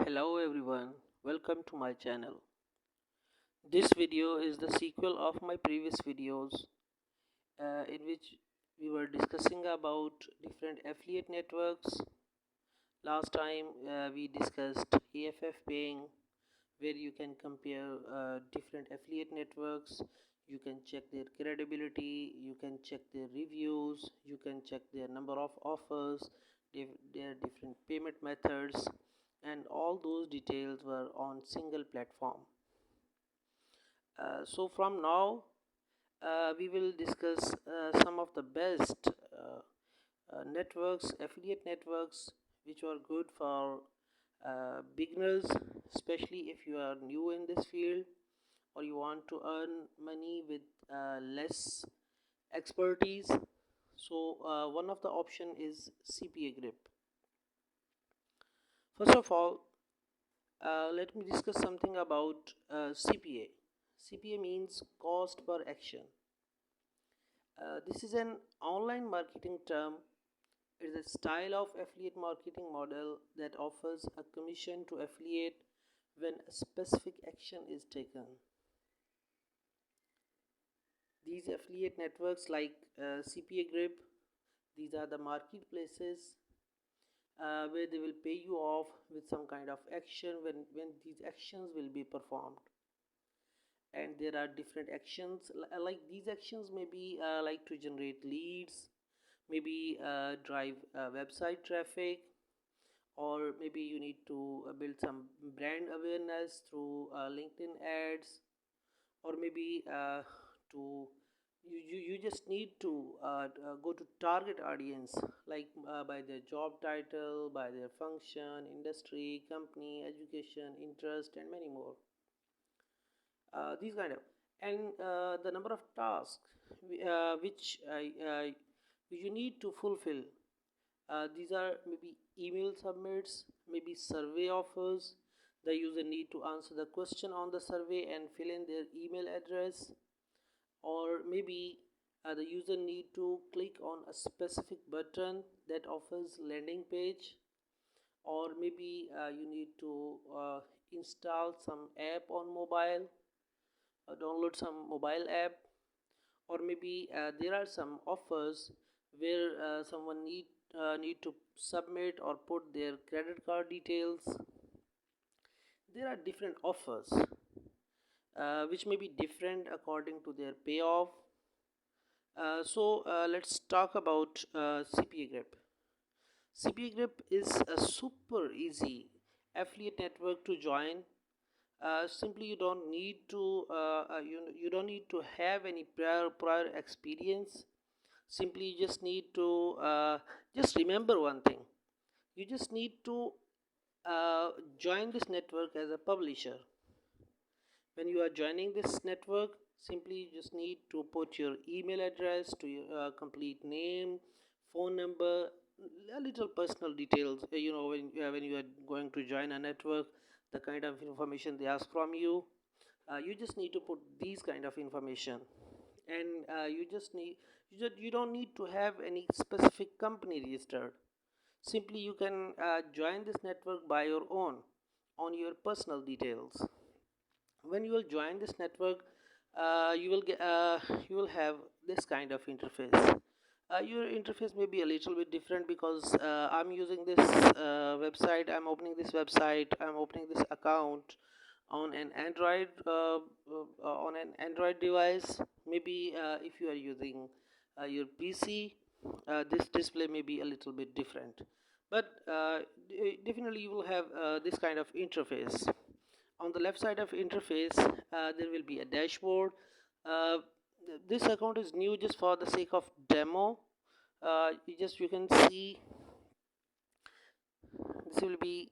Hello everyone, welcome to my channel. This video is the sequel of my previous videos in which we were discussing about different affiliate networks. Last time we discussed AFF paying, where you can compare different affiliate networks. You can check their credibility, you can check their reviews, you can check their number of offers, their different payment methods, and all those details were on single platform. So from now we will discuss some of the best networks, affiliate networks, which are good for beginners, especially if you are new in this field or you want to earn money with less expertise. So one of the option is CPAGrip. First of all, let me discuss something about CPA. CPA means cost per action. This is an online marketing term. It is a style of affiliate marketing model that offers a commission to affiliate when a specific action is taken. These affiliate networks like CPAGrip, these are the marketplaces where they will pay you off with some kind of action when these actions will be performed. And there are different actions like these actions may be like to generate leads, maybe drive website traffic, or maybe you need to build some brand awareness through LinkedIn ads, or maybe to you just need to go to target audience like by their job title, by their function, industry, company, education, interest, and many more. These kind of, and the number of tasks which you need to fulfill. These are maybe email submits, maybe survey offers. The user need to answer the question on the survey and fill in their email address, or maybe the user need to click on a specific button that offers landing page, or maybe you need to install some app on mobile, download some mobile app, or maybe there are some offers where someone need to submit or put their credit card details. There are different offers which may be different according to their payoff. So let's talk about CPAGrip. CPAGrip is a super easy affiliate network to join. Simply you don't need to you don't need to have any prior experience. Simply you just need to just remember one thing. You just need to join this network as a publisher. When you are joining this network, simply you just need to put your email address, to your complete name, phone number, a little personal details. When you are going to join a network, the kind of information they ask from you, you just need to put these kind of information. And you don't need to have any specific company registered. Simply you can join this network by your own, on your personal details. When you will join this network, you will have this kind of interface. Your interface may be a little bit different because I'm using this website, I'm opening this website, I'm opening this account on an Android device. Maybe if you are using your PC, this display may be a little bit different, but definitely you will have this kind of interface. On the left side of interface, there will be a dashboard. uh, this account is new just for the sake of demo. You can see this will be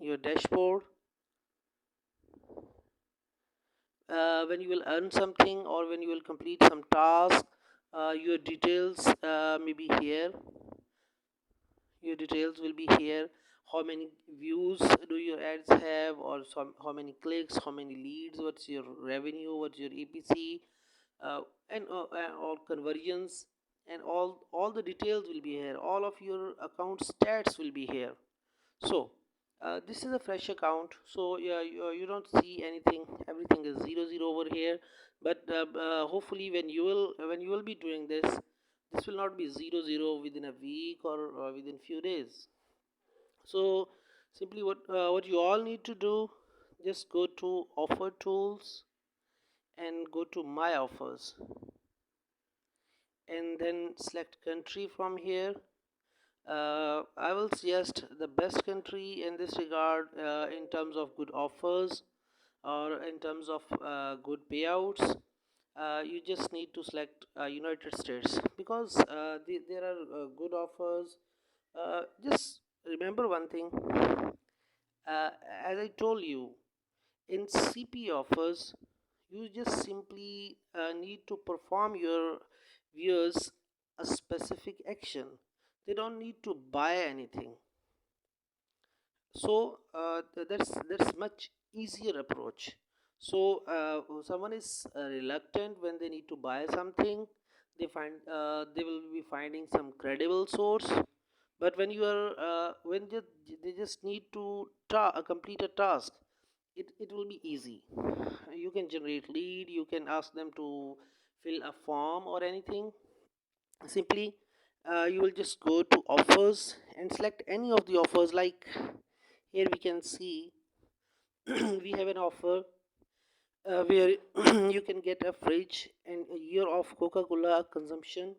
your dashboard. When you will earn something or when you will complete some task, your details may be here. Your details will be here. How many views do your ads have, or how many clicks, how many leads, what's your revenue, what's your EPC, and all conversions, and all the details will be here. All of your account stats will be here. So This is a fresh account, so yeah, you don't see anything. Everything is 00 over here. But hopefully when you will be doing this will not be 00 within a week or within few days. So simply what you all need to do, just go to offer tools and go to my offers, and then select country from here. I will suggest the best country in this regard, in terms of good offers or in terms of good payouts. You just need to select United States, because there are good offers. Just remember one thing, uh, as I told you, in CP offers, you just simply need to perform your viewers a specific action. They don't need to buy anything. So that's much easier approach. So someone is reluctant when they need to buy something. They will be finding some credible source. But when you are they just need to complete a task, it will be easy. You can generate lead, you can ask them to fill a form or anything. Simply you will just go to offers and select any of the offers. Like here we can see we have an offer where you can get a fridge and a year of Coca-Cola consumption,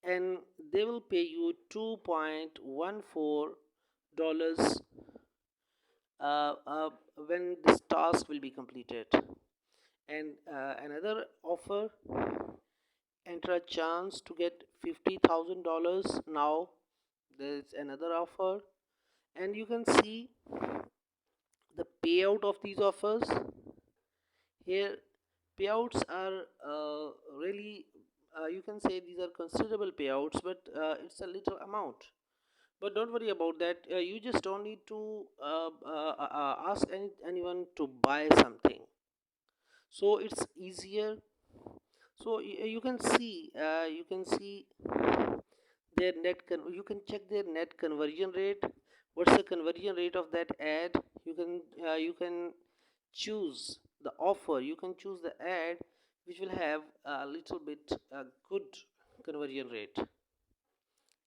and they will pay you $2.14 when this task will be completed. And another offer, enter a chance to get $50,000. Now there's another offer, and you can see the payout of these offers here. Payouts are really, you can say these are considerable payouts, but it's a little amount. But don't worry about that. You just don't need to ask anyone to buy something, so it's easier. So you can see their you can check their net conversion rate. What's the conversion rate of that ad? You can choose the offer, you can choose the ad which will have a little bit good conversion rate.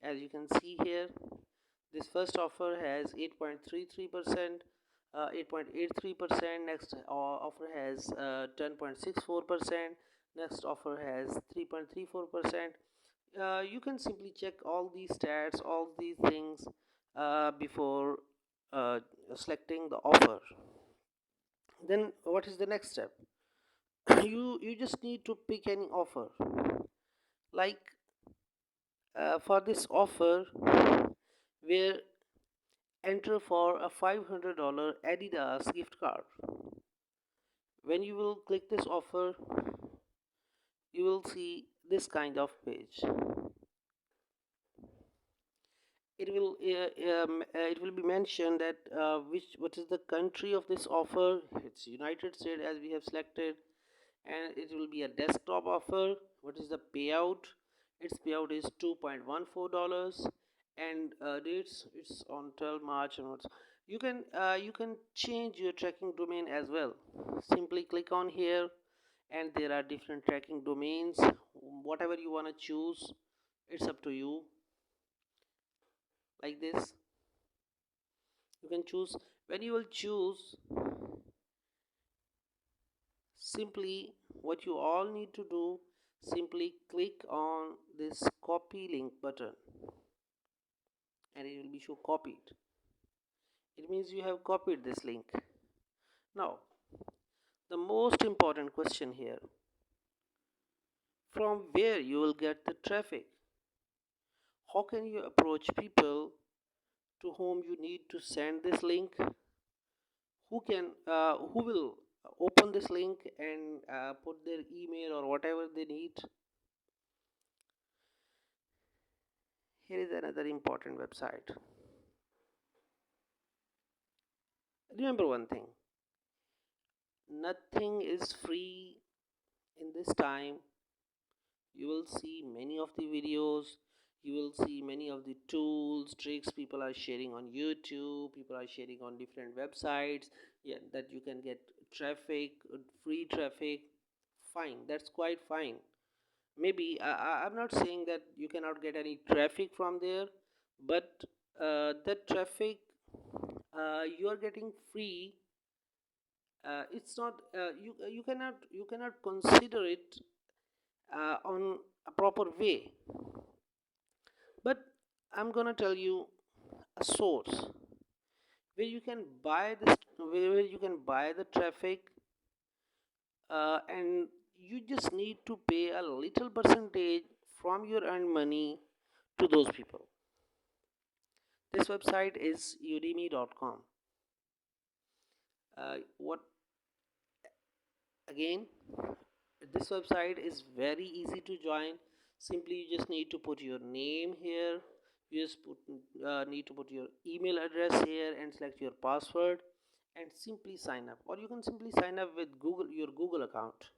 As you can see here, this first offer has 8.33%, 8.83%. Next offer has 10.64%. Next offer has 3.34%. You can simply check all these stats, all these things before uh, selecting the offer. Then what is the next step? You just need to pick any offer. Like for this offer, where enter for a $500 Adidas gift card. When you will click this offer, you will see this kind of page. It will be mentioned that what is the country of this offer. It's United States as we have selected, and it will be a desktop offer. What is the payout? Its payout is $2.14, and dates it's on 12 March onwards. You can change your tracking domain as well. Simply click on here, and there are different tracking domains. Whatever you want to choose, it's up to you. Like this, you can choose. When you will choose, simply what you all need to do, simply click on this copy link button, and it will be show copied. It means you have copied this link. Now the most important question here, from where you will get the traffic. How can you approach people to whom you need to send this link? Who will open this link and put their email or whatever they need? Here is another important website. Remember one thing, nothing is free in this time. You will see many of the videos, You will see many of the tools, tricks people are sharing on YouTube, people are sharing on different websites, yeah, that you can get traffic, free traffic. Fine, that's quite fine. Maybe I'm not saying that you cannot get any traffic from there, but that traffic you are getting free. It's not you cannot consider it on a proper way. But I'm gonna tell you a source where you can buy this, where you can buy the traffic, and you just need to pay a little percentage from your earned money to those people. This website is udemy.com. What again? This website is very easy to join. Simply you just need to put your name here. You just need to put your email address here and select your password and simply sign up, or you can simply sign up with your Google account.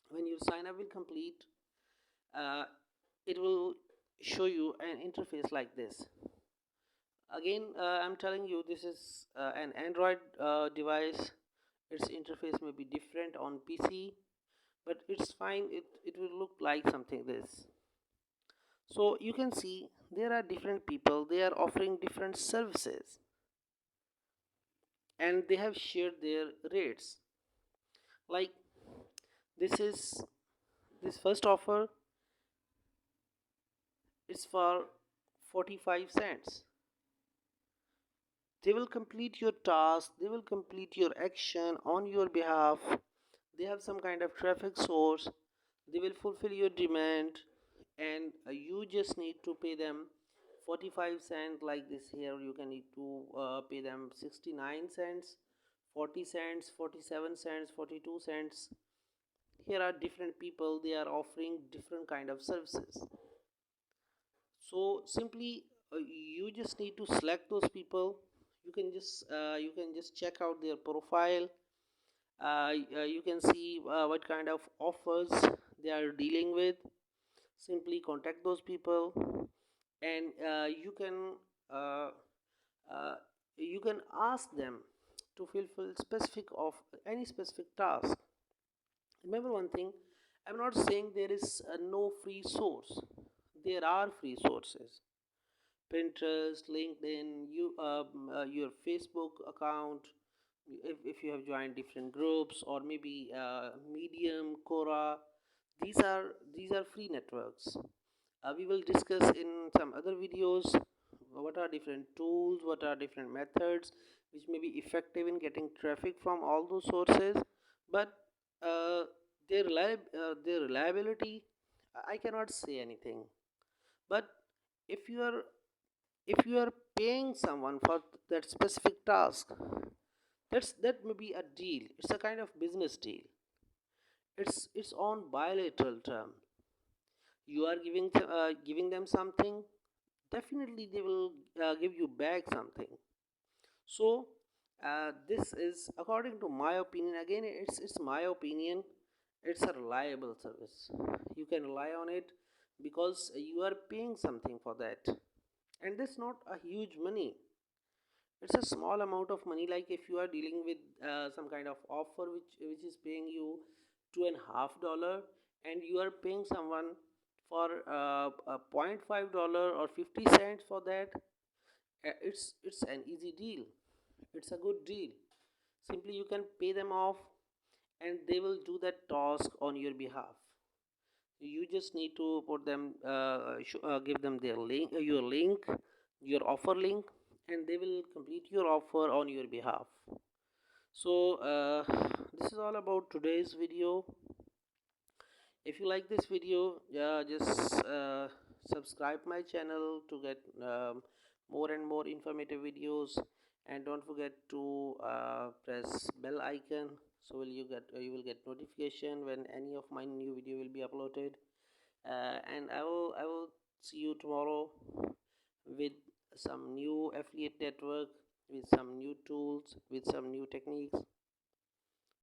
When your sign up will complete, uh, it will show you an interface like this. Again, I'm telling you, this is an Android device. Its interface may be different on PC, but it's fine. It will look like something this. So you can see there are different people, they are offering different services, and they have shared their rates. Like this is this first offer is for 45 cents. They will complete your task, they will complete your action on your behalf. They have some kind of traffic source, they will fulfill your demand, and you just need to pay them 45 cents. Like this here you can need to pay them 69 cents, 40 cents, 47 cents, 42 cents. Here are different people, they are offering different kind of services. So simply you just need to select those people. You can just check out their profile. You can see what kind of offers they are dealing with. Simply contact those people, and uh, uh, you can ask them to fulfill specific of any specific task. Remember one thing, I'm not saying there is no free source. There are free sources. Pinterest, LinkedIn, your Facebook account, if you have joined different groups, or maybe Medium, Quora. These are free networks. We will discuss in some other videos what are different tools, what are different methods which may be effective in getting traffic from all those sources. But uh, their reliability, I cannot say anything. But if you are if you are paying someone for that specific task, that may be a deal. It's a kind of business deal. It's on bilateral term. You are giving them something, definitely they will give you back something. So this is according to my opinion. Again, it's my opinion. It's a reliable service. You can rely on it because you are paying something for that, and that's not a huge money. It's a small amount of money. Like if you are dealing with some kind of offer which is paying you $2.50, and you are paying someone for a $0.5 or 50 cents for that, it's an easy deal. It's a good deal. Simply you can pay them off, and they will do that task on your behalf. You just need to put them give them their link, your offer link, and they will complete your offer on your behalf. So this is all about today's video. If you like this video, just subscribe my channel to get more and more informative videos, and don't forget to press bell icon, so you will get notification when any of my new video will be uploaded. And I will see you tomorrow with some new affiliate network, with some new tools, with some new techniques.